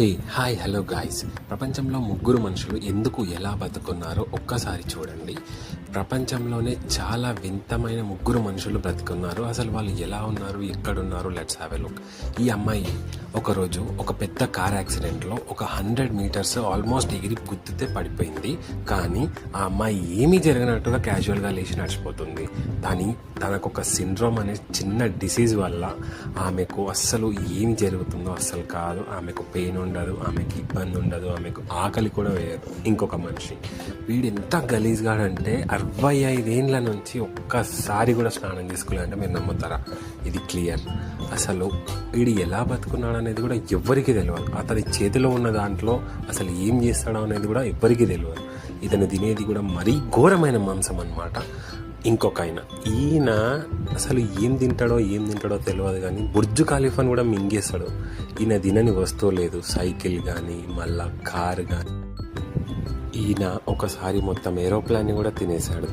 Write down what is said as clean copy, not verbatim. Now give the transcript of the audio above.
Hey hi hello guys, ప్రపంచంలో ముగ్గురు మనుషులు ఎందుకు ఎలా బతుకున్నారో ఒక్కసారి చూడండి. ప్రపంచంలోనే చాలా వింతమైన ముగ్గురు మనుషులు బ్రతుకున్నారు. అసలు వాళ్ళు ఎలా ఉన్నారు, ఎక్కడున్నారు, లెట్స్ హ్యావ్ ఎ లుక్. ఈ అమ్మాయి ఒకరోజు ఒక పెద్ద కార్ యాక్సిడెంట్లో ఒక 100 మీటర్స్ ఆల్మోస్ట్ ఎగిరి గుద్దితే పడిపోయింది. కానీ ఆ అమ్మాయి ఏమీ జరగనట్టుగా క్యాజువల్గా లేచి నడిచిపోతుంది. తనకు ఒక సిండ్రోమ్ అనే చిన్న డిసీజ్ వల్ల ఆమెకు అస్సలు ఏమి జరుగుతుందో అస్సలు కాదు. ఆమెకు పెయిన్ ఉండదు, ఆమెకి ఇబ్బంది ఉండదు, ఆమెకు ఆకలి కూడా వేయదు. ఇంకొక మనిషి వీడు ఎంత గలీజ్గాడంటే 65 ఏళ్ళ నుంచి ఒక్కసారి కూడా స్నానం చేసుకోలేదంటే మీరు నమ్ముతారా? ఇది క్లియర్. అసలు వీడు ఎలా బతుకున్నాడు అనేది కూడా ఎవ్వరికీ తెలియదు. అతని చేతిలో ఉన్న దాంట్లో అసలు ఏం చేస్తాడో అనేది కూడా ఎవ్వరికీ తెలియదు. ఇతను తినేది కూడా మరీ ఘోరమైన మాంసం అన్నమాట. ఇంకొక ఈయన అసలు ఏం తింటాడో తెలియదు, కానీ బుర్జు ఖలీఫాని కూడా మింగేస్తాడు. ఈయన తినని వస్తువు లేదు, సైకిల్ కానీ మళ్ళా కార్ కానీ. ఈయన ఒకసారి మొత్తం ఏరోప్లేన్ని కూడా తినేశాడు.